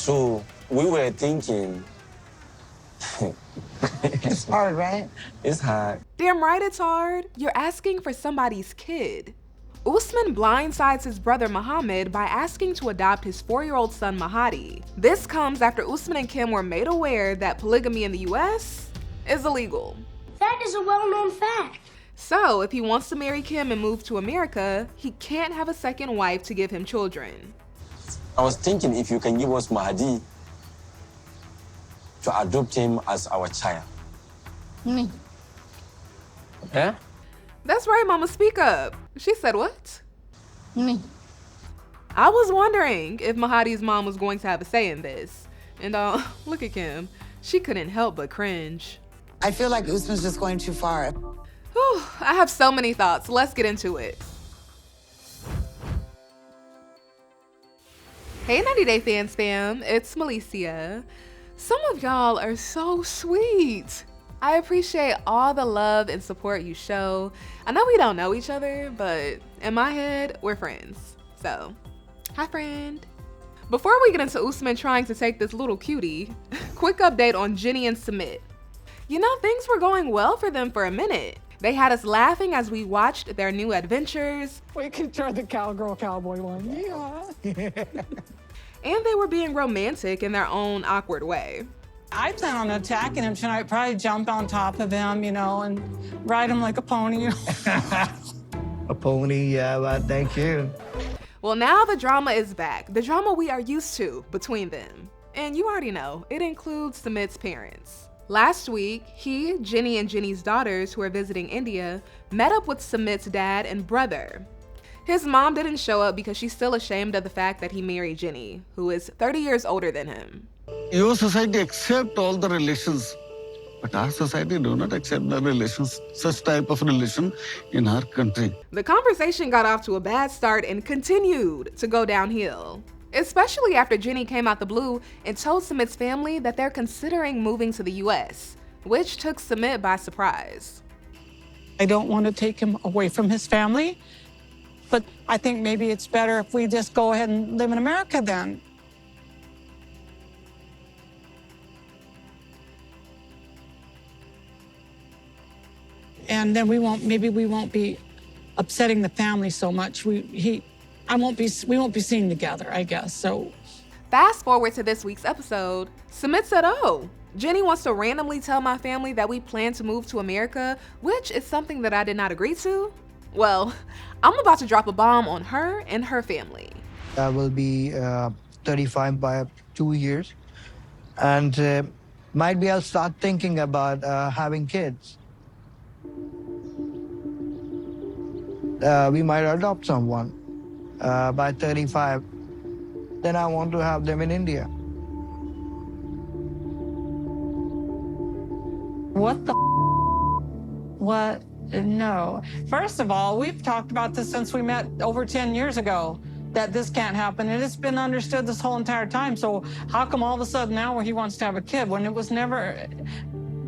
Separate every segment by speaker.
Speaker 1: So we were thinking,
Speaker 2: It's hard, right?
Speaker 1: it's hard.
Speaker 3: Damn right it's hard. You're asking for somebody's kid. Usman blindsides his brother Muhammad by asking to adopt his 4-year-old son Mahadi. This comes after Usman and Kim were made aware that polygamy in the US is illegal.
Speaker 4: That is a well-known fact.
Speaker 3: So if he wants to marry Kim and move to America, he can't have a second wife to give him children.
Speaker 1: I was thinking if you can give us Mahadi to adopt him as our child.
Speaker 2: Me.
Speaker 1: Yeah?
Speaker 3: That's right, Mama, speak up. She said what?
Speaker 2: Me.
Speaker 3: I was wondering if Mahadi's mom was going to have a say in this. And look at Kim. She couldn't help but cringe.
Speaker 2: I feel like Usman's just going too far.
Speaker 3: Whew, I have so many thoughts. Let's get into it. Hey 90 Day Fans fam, it's Melicia. Some of y'all are so sweet. I appreciate all the love and support you show. I know we don't know each other, but in my head, we're friends. So, hi friend. Before we get into Usman trying to take this little cutie, quick update on Jenny and Sumit. You know, things were going well for them for a minute. They had us laughing as we watched their new adventures.
Speaker 5: We could try the cowgirl cowboy one. Yeah.
Speaker 3: And they were being romantic in their own awkward way.
Speaker 5: I plan on attacking him tonight, probably jump on top of him, you know, and ride him like a pony. You know?
Speaker 6: A pony, yeah, well, thank you.
Speaker 3: Well, now the drama is back. The drama we are used to between them. And you already know, it includes Sumit's parents. Last week, he, Jenny, and Jenny's daughters, who are visiting India, met up with Sumit's dad and brother. His mom didn't show up because she's still ashamed of the fact that he married Jenny, who is 30 years older than him.
Speaker 7: Your society accept all the relations, but our society do not accept the relations, such type of relation in our country.
Speaker 3: The conversation got off to a bad start and continued to go downhill, especially after Jenny came out the blue and told Sumit's family that they're considering moving to the US, which took Sumit by surprise.
Speaker 5: I don't want to take him away from his family, but I think maybe it's better if we just go ahead and live in America then. And then maybe we won't be upsetting the family so much. We won't be seen together, I guess, so.
Speaker 3: Fast forward to this week's episode, Sumit said, oh, Jenny wants to randomly tell my family that we plan to move to America, which is something that I did not agree to. Well, I'm about to drop a bomb on her and her family.
Speaker 6: I will be 35 by 2 years. And might be I'll start thinking about having kids. We might adopt someone by 35. Then I want to have them in India.
Speaker 5: What the What? No. First of all, we've talked about this since we met over 10 years ago, that this can't happen. And it's been understood this whole entire time. So how come all of a sudden now where he wants to have a kid when it was never, I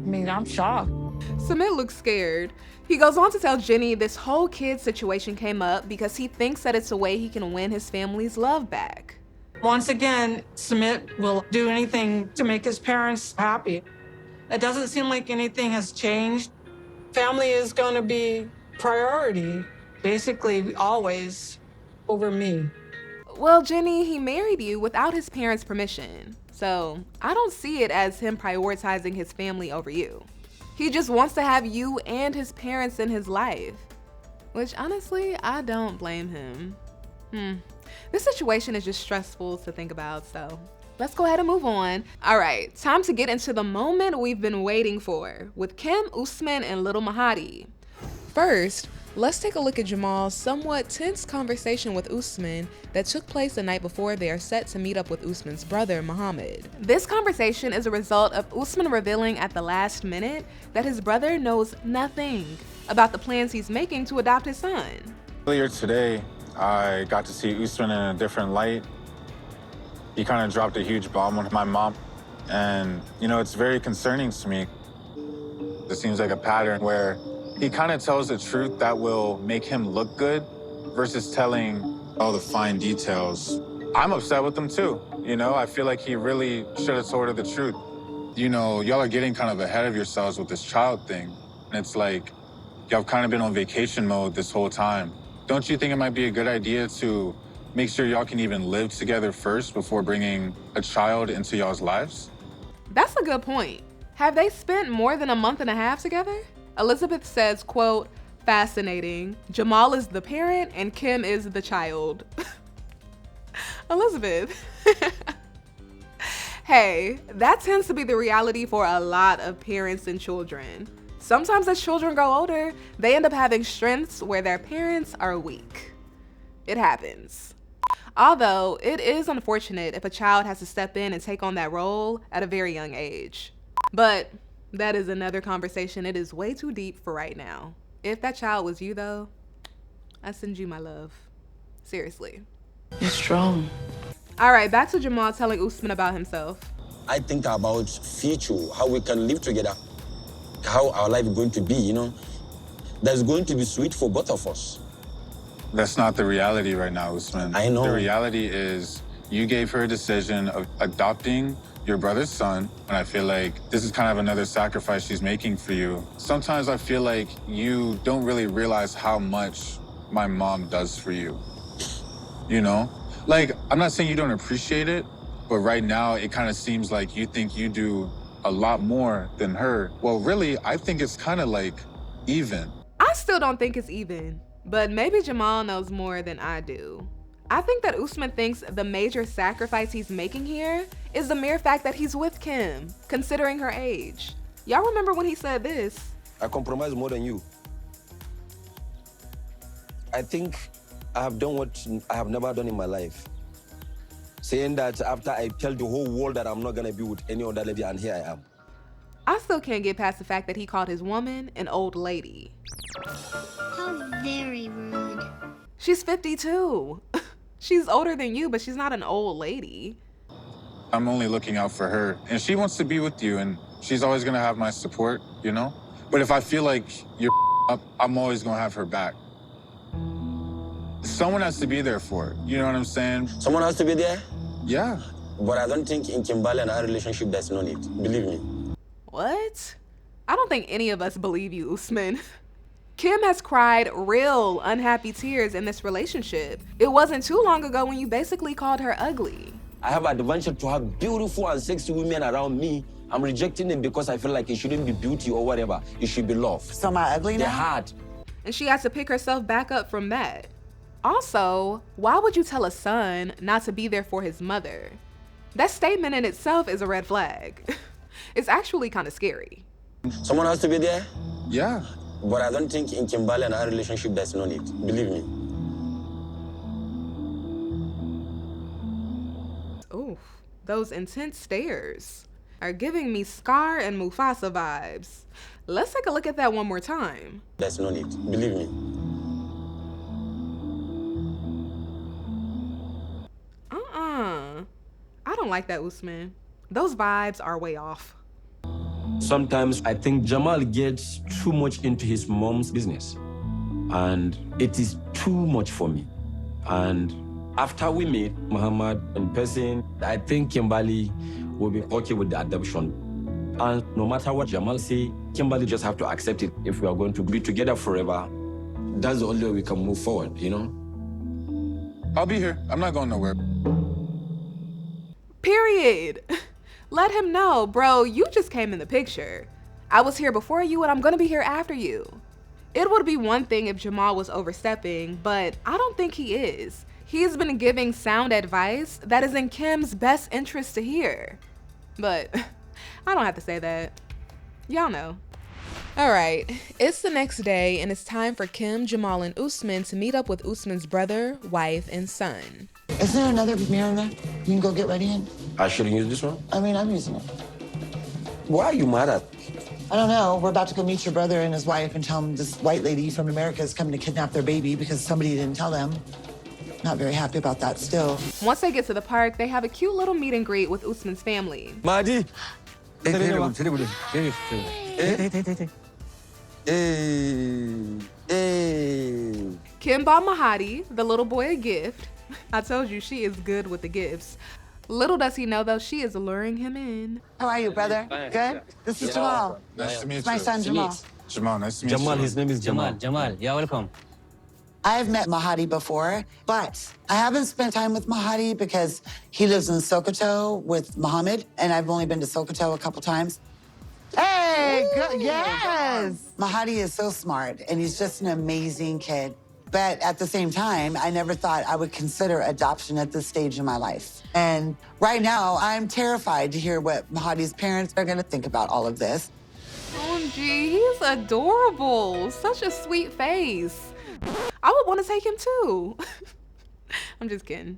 Speaker 5: mean, I'm shocked.
Speaker 3: Sumit looks scared. He goes on to tell Jenny this whole kid situation came up because he thinks that it's a way he can win his family's love back.
Speaker 5: Once again, Sumit will do anything to make his parents happy. It doesn't seem like anything has changed. Family is going to be priority, basically always, over me.
Speaker 3: Well, Jenny, he married you without his parents' permission. So I don't see it as him prioritizing his family over you. He just wants to have you and his parents in his life. Which honestly, I don't blame him. This situation is just stressful to think about, so let's go ahead and move on. All right, time to get into the moment we've been waiting for with Kim, Usman, and little Mahadi. First, let's take a look at Jamal's somewhat tense conversation with Usman that took place the night before they are set to meet up with Usman's brother, Muhammad. This conversation is a result of Usman revealing at the last minute that his brother knows nothing about the plans he's making to adopt his son.
Speaker 8: Earlier today, I got to see Usman in a different light. He kind of dropped a huge bomb on my mom. And, you know, it's very concerning to me. It seems like a pattern where he kind of tells the truth that will make him look good versus telling all the fine details. I'm upset with him too. You know, I feel like he really should have told her the truth. You know, y'all are getting kind of ahead of yourselves with this child thing. And it's like, y'all have kind of been on vacation mode this whole time. Don't you think it might be a good idea to make sure y'all can even live together first before bringing a child into y'all's lives?
Speaker 3: That's a good point. Have they spent more than a month and a half together? Elizabeth says, quote, fascinating. Jamal is the parent and Kim is the child. Elizabeth. Hey, that tends to be the reality for a lot of parents and children. Sometimes as children grow older, they end up having strengths where their parents are weak. It happens. Although it is unfortunate if a child has to step in and take on that role at a very young age. But that is another conversation. It is way too deep for right now. If that child was you though, I send you my love. Seriously.
Speaker 2: You're strong.
Speaker 3: All right, back to Jamal telling Usman about himself.
Speaker 1: I think about future, how we can live together, how our life is going to be, you know. That's going to be sweet for both of us.
Speaker 8: That's not the reality right now, Usman.
Speaker 1: I know.
Speaker 8: The reality is you gave her a decision of adopting your brother's son, and I feel like this is kind of another sacrifice she's making for you. Sometimes I feel like you don't really realize how much my mom does for you, you know? Like, I'm not saying you don't appreciate it, but right now it kind of seems like you think you do a lot more than her. Well, really, I think it's kind of like even.
Speaker 3: I still don't think it's even, but maybe Jamal knows more than I do. I think that Usman thinks the major sacrifice he's making here is the mere fact that he's with Kim, considering her age. Y'all remember when he said this?
Speaker 1: I compromise more than you. I think I have done what I have never done in my life. Saying that after I tell the whole world that I'm not gonna be with any other lady, and here I am.
Speaker 3: I still can't get past the fact that he called his woman an old lady.
Speaker 4: How very rude.
Speaker 3: She's 52. She's older than you, but she's not an old lady.
Speaker 8: I'm only looking out for her, and she wants to be with you, and she's always gonna have my support, you know? But if I feel like you're up, I'm always gonna have her back. Someone has to be there for her, you know what I'm saying?
Speaker 1: Someone has to be there?
Speaker 8: Yeah.
Speaker 1: But I don't think in Kimberly and our relationship there's no need. Believe me.
Speaker 3: What? I don't think any of us believe you, Usman. Kim has cried real unhappy tears in this relationship. It wasn't too long ago when you basically called her ugly.
Speaker 1: I have advantage to have beautiful and sexy women around me. I'm rejecting them because I feel like it shouldn't be beauty or whatever. It should be love.
Speaker 2: So am I ugly
Speaker 1: They're
Speaker 2: now?
Speaker 1: hard.
Speaker 3: And she has to pick herself back up from that. Also, why would you tell a son not to be there for his mother? That statement in itself is a red flag. It's actually kind of scary.
Speaker 1: Someone has to be there?
Speaker 8: Yeah.
Speaker 1: But I don't think in Kimberly and our relationship there's no need. Believe me.
Speaker 3: Oof, those intense stares are giving me Scar and Mufasa vibes. Let's take a look at that one more time.
Speaker 1: There's no need. Believe me.
Speaker 3: I don't like that, Usman. Those vibes are way off.
Speaker 9: Sometimes I think Jamal gets too much into his mom's business, and it is too much for me. And after we meet Muhammad in person, I think Kimberly will be okay with the adoption. And no matter what Jamal say, Kimberly just have to accept it if we are going to be together forever. That's the only way we can move forward, you know?
Speaker 8: I'll be here. I'm not going nowhere.
Speaker 3: Period. Let him know, bro, you just came in the picture. I was here before you and I'm gonna be here after you. It would be one thing if Jamal was overstepping, but I don't think he is. He's been giving sound advice that is in Kim's best interest to hear. But I don't have to say that. Y'all know. All right, it's the next day and it's time for Kim, Jamal, and Usman to meet up with Usman's brother, wife, and son.
Speaker 2: Isn't there another mirror there? You can go get ready in?
Speaker 9: I shouldn't use this one?
Speaker 2: I mean, I'm using it.
Speaker 9: Why are you mad at?
Speaker 2: I don't know. We're about to go meet your brother and his wife and tell them this white lady from America is coming to kidnap their baby because somebody didn't tell them. Not very happy about that still.
Speaker 3: Once they get to the park, they have a cute little meet and greet with Usman's family.
Speaker 1: Mahdi. Hey.
Speaker 3: Kim bought Mahadi, the little boy, a gift. I told you she is good with the gifts. Little does he know, though, she is luring him in.
Speaker 2: How are you, brother? Good? This is Jamal.
Speaker 8: Nice to meet you.
Speaker 2: It's my son, Jamal.
Speaker 8: Jamal, nice to meet you.
Speaker 9: Jamal, his name is Jamal.
Speaker 10: Jamal, yeah, welcome.
Speaker 2: I've met Mahadi before, but I haven't spent time with Mahadi because he lives in Sokoto with Muhammad, and I've only been to Sokoto a couple times. Hey, good, yes! Mahadi is so smart, and he's just an amazing kid. But at the same time, I never thought I would consider adoption at this stage in my life. And right now, I'm terrified to hear what Mahadi's parents are gonna think about all of this.
Speaker 3: OMG, he's adorable. Such a sweet face. I would want to take him too. I'm just kidding.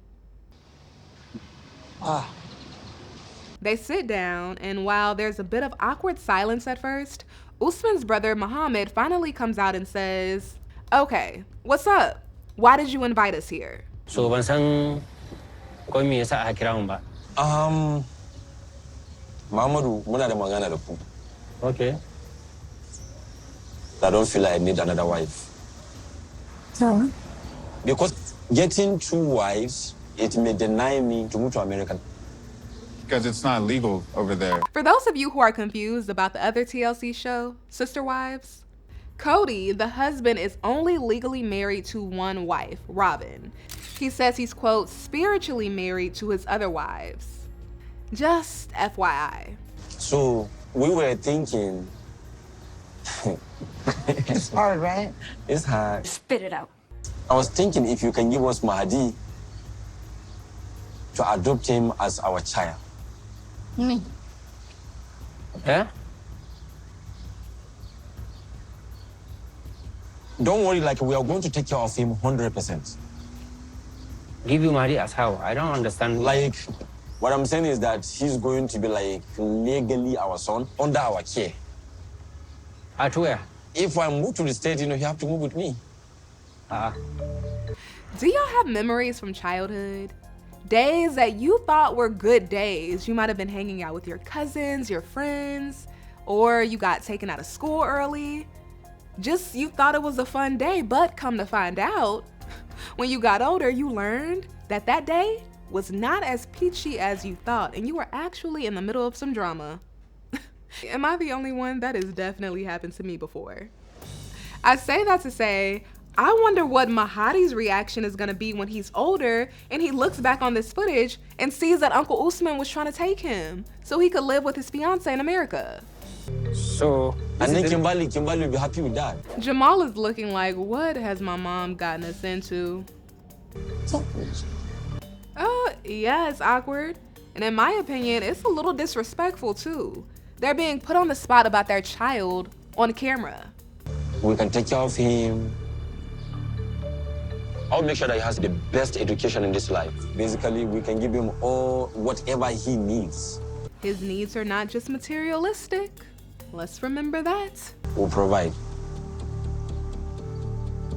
Speaker 3: They sit down, and while there's a bit of awkward silence at first, Usman's brother Muhammad finally comes out and says, "Okay, what's up? Why did you invite us here?"
Speaker 10: So ban san ko me yasa aka kira mun ba.
Speaker 1: Muhammadu, muna da magana da ku.
Speaker 10: Okay.
Speaker 1: I don't feel like I need another wife.
Speaker 2: So?
Speaker 1: Because getting 2 wives, it may deny me to move to America.
Speaker 8: Because it's not legal over there.
Speaker 3: For those of you who are confused about the other TLC show, Sister Wives, Cody, the husband, is only legally married to one wife, Robin. He says he's, quote, spiritually married to his other wives. Just FYI.
Speaker 1: So we were thinking,
Speaker 2: It's hard, right?
Speaker 1: it's hard.
Speaker 11: Spit it out.
Speaker 1: I was thinking if you can give us Mahadi to adopt him as our child.
Speaker 2: Me.
Speaker 10: Yeah?
Speaker 1: Don't worry, like we are going to take care of him 100%.
Speaker 10: Give you Mahdi as how? I don't understand.
Speaker 1: Like, what I'm saying is that he's going to be like legally our son under our care.
Speaker 10: At where?
Speaker 1: If I move to the state, you have to move with me.
Speaker 3: Do y'all have memories from childhood? Days that you thought were good days. You might have been hanging out with your cousins, your friends, or you got taken out of school early. Just you thought it was a fun day, but come to find out, when you got older, you learned that that day was not as peachy as you thought, and you were actually in the middle of some drama. Am I the only one? That has definitely happened to me before. I say that to say, I wonder what Mahadi's reaction is gonna be when he's older and he looks back on this footage and sees that Uncle Usman was trying to take him so he could live with his fiance in America.
Speaker 10: So,
Speaker 1: And then Kimberly will be happy with that.
Speaker 3: Jamal is looking like, what has my mom gotten us into? Yeah, it's awkward. And in my opinion, it's a little disrespectful too. They're being put on the spot about their child on camera.
Speaker 1: We can take care of him. I'll make sure that he has the best education in this life. Basically, we can give him whatever he needs.
Speaker 3: His needs are not just materialistic. Let's remember that.
Speaker 1: We'll provide.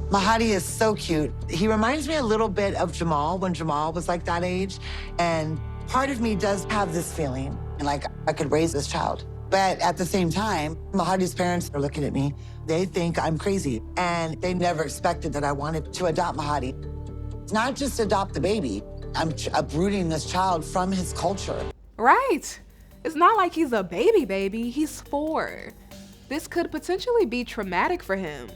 Speaker 2: Mahadi is so cute. He reminds me a little bit of Jamal when Jamal was like that age. And part of me does have this feeling, like I could raise this child. But at the same time, Mahadi's parents are looking at me. They think I'm crazy. And they never expected that I wanted to adopt Mahadi. It's not just adopt the baby. I'm uprooting this child from his culture.
Speaker 3: Right. It's not like he's a baby. He's 4. This could potentially be traumatic for him.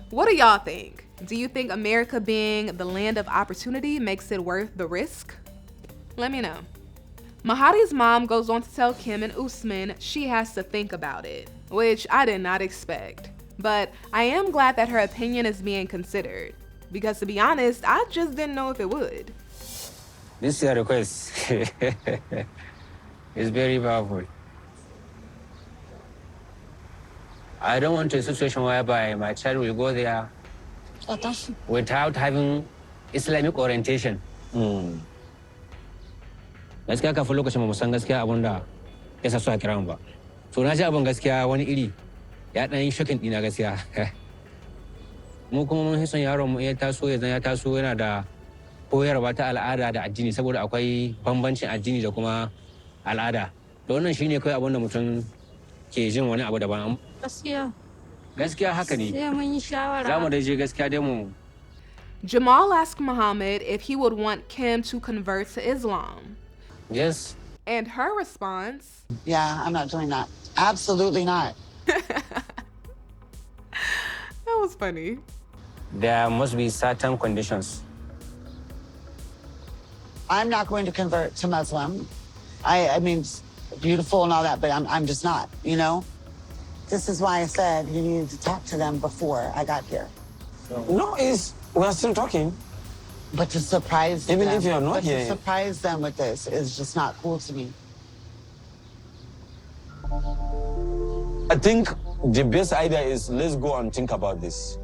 Speaker 3: What do y'all think? Do you think America being the land of opportunity makes it worth the risk? Let me know. Mahadi's mom goes on to tell Kim and Usman she has to think about it, which I did not expect. But I am glad that her opinion is being considered, because to be honest, I just didn't know if it would.
Speaker 10: this is a request. It's very powerful. I don't want a situation whereby my child will go there without having Islamic orientation. Gaskiya kafin lokacin mu san gaskiya abun da ya sa su a kira mu ba. So na ji abun gaskiya wani iri ya dan yi shokin dina gaskiya. Mu kuma mun son yaron mu ya taso yana da koyarwa ta al'ada da addini saboda akwai bambancin addini da kuma al'ada. Da wannan shine kai abun da mutum ke jin wani abu daban. Gaskiya haka ne. Sai mun yi shawara. Za mu dai je gaskiya dai mu.
Speaker 3: Jamal asked Muhammad if he would want Kim to convert to Islam.
Speaker 10: Yes.
Speaker 3: And her response,
Speaker 2: Yeah, I'm not doing that. Absolutely not.
Speaker 3: that was funny.
Speaker 10: There must be certain conditions.
Speaker 2: I'm not going to convert to Muslim. I mean, it's beautiful and all that, but I'm just not, you know? This is why I said you needed to talk to them before I got here.
Speaker 9: No, we're still talking.
Speaker 2: But to surprise
Speaker 9: Even
Speaker 2: them,
Speaker 9: if you're not
Speaker 2: but
Speaker 9: here.
Speaker 2: to surprise them with this is just not cool to me.
Speaker 9: I think the best idea is let's go and think about this.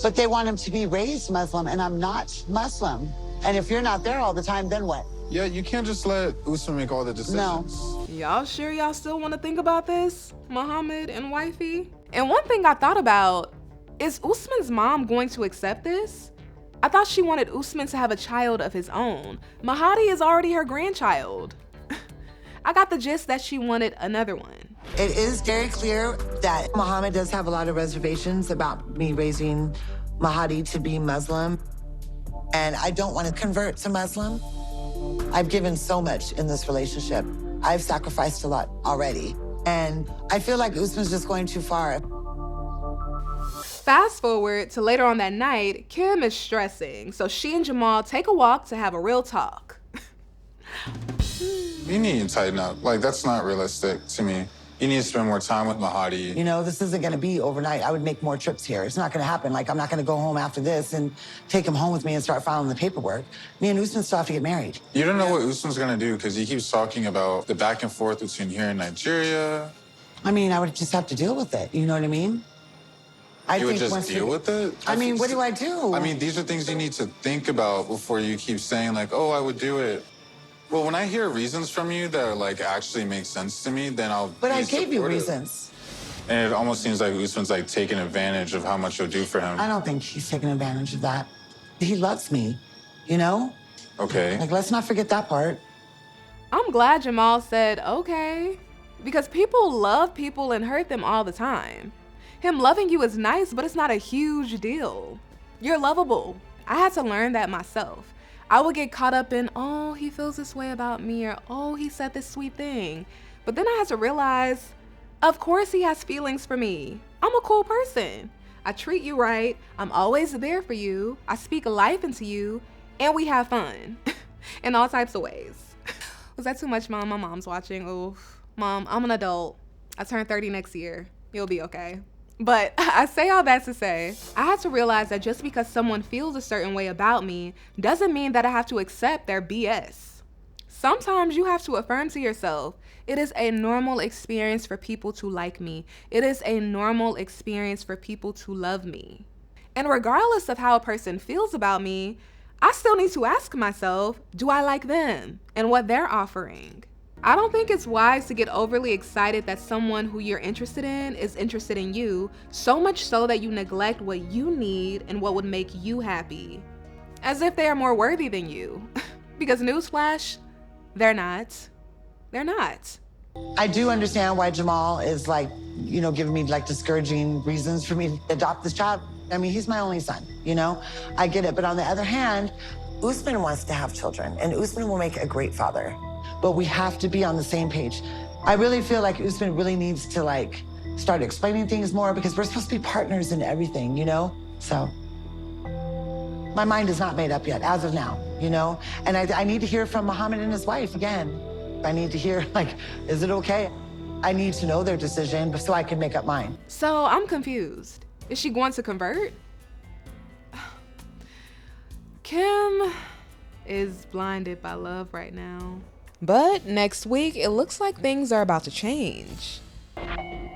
Speaker 2: But they want him to be raised Muslim, and I'm not Muslim. And if you're not there all the time, then what?
Speaker 8: Yeah, you can't just let Usman make all the decisions.
Speaker 2: No.
Speaker 3: Y'all sure y'all still want to think about this, Muhammad and wifey? And one thing I thought about, is Usman's mom going to accept this? I thought she wanted Usman to have a child of his own. Mahadi is already her grandchild. I got the gist that she wanted another one.
Speaker 2: It is very clear that Muhammad does have a lot of reservations about me raising Mahadi to be Muslim. And I don't want to convert to Muslim. I've given so much in this relationship. I've sacrificed a lot already. And I feel like Usman's just going too far.
Speaker 3: Fast forward to later on that night, Kim is stressing, so she and Jamal take a walk to have a real talk.
Speaker 8: You need to tighten up. Like, that's not realistic to me. You need to spend more time with Mahadi.
Speaker 2: You know, this isn't going to be overnight. I would make more trips here. It's not going to happen. Like, I'm not going to go home after this and take him home with me and start filing the paperwork. Me and Usman still have to get married.
Speaker 8: You don't know what Usman's gonna do because he keeps talking about the back and forth between here and Nigeria.
Speaker 2: I mean, I would just have to deal with it. You know what I mean?
Speaker 8: You would just deal with it?
Speaker 2: I mean, what do I do?
Speaker 8: I mean, these are things you need to think about before you keep saying, like, oh, I would do it. Well, when I hear reasons from you that, like, actually make sense to me, then I'll
Speaker 2: But
Speaker 8: be
Speaker 2: I gave you
Speaker 8: supportive.
Speaker 2: reasons.
Speaker 8: And it almost seems like Usman's, like, taking advantage of how much you'll do for him.
Speaker 2: I don't think he's taking advantage of that. He loves me, you know?
Speaker 8: Okay.
Speaker 2: Like, let's not forget that part.
Speaker 3: I'm glad Jamal said, okay, because people love people and hurt them all the time. Him loving you is nice, but it's not a huge deal. You're lovable. I had to learn that myself. I would get caught up in, oh, he feels this way about me, or oh, he said this sweet thing. But then I had to realize, of course he has feelings for me. I'm a cool person. I treat you right. I'm always there for you. I speak life into you, and we have fun in all types of ways. Was that too much, Mom? My mom's watching. Oof. Mom, I'm an adult. I turn 30 next year. You'll be okay. But I say all that to say, I had to realize that just because someone feels a certain way about me doesn't mean that I have to accept their BS. Sometimes you have to affirm to yourself, it is a normal experience for people to like me. It is a normal experience for people to love me. And regardless of how a person feels about me, I still need to ask myself, do I like them and what they're offering? I don't think it's wise to get overly excited that someone who you're interested in is interested in you, so much so that you neglect what you need and what would make you happy. As if they are more worthy than you. Because newsflash, they're not. They're not.
Speaker 2: I do understand why Jamal is like, you know, giving me like discouraging reasons for me to adopt this child. I mean, he's my only son, you know? I get it. But on the other hand, Usman wants to have children, and Usman will make a great father. But we have to be on the same page. I really feel like Usman really needs to like start explaining things more because we're supposed to be partners in everything, you know? So my mind is not made up yet, as of now, you know? And I need to hear from Muhammad and his wife again. I need to hear, like, is it okay? I need to know their decision so I can make up mine.
Speaker 3: So I'm confused. Is she going to convert? Kim is blinded by love right now. But next week, it looks like things are about to change.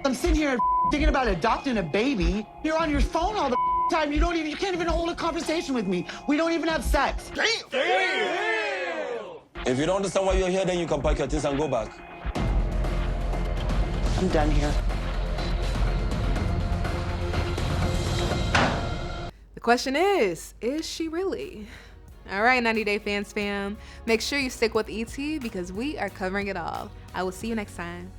Speaker 2: I'm sitting here thinking about adopting a baby. You're on your phone all the time. You can't even hold a conversation with me. We don't even have sex.
Speaker 9: If you don't understand why you're here, then you can pack your things and go back.
Speaker 2: I'm done here.
Speaker 3: The question is she really? All right, 90 Day Fans fam, make sure you stick with ET because we are covering it all. I will see you next time.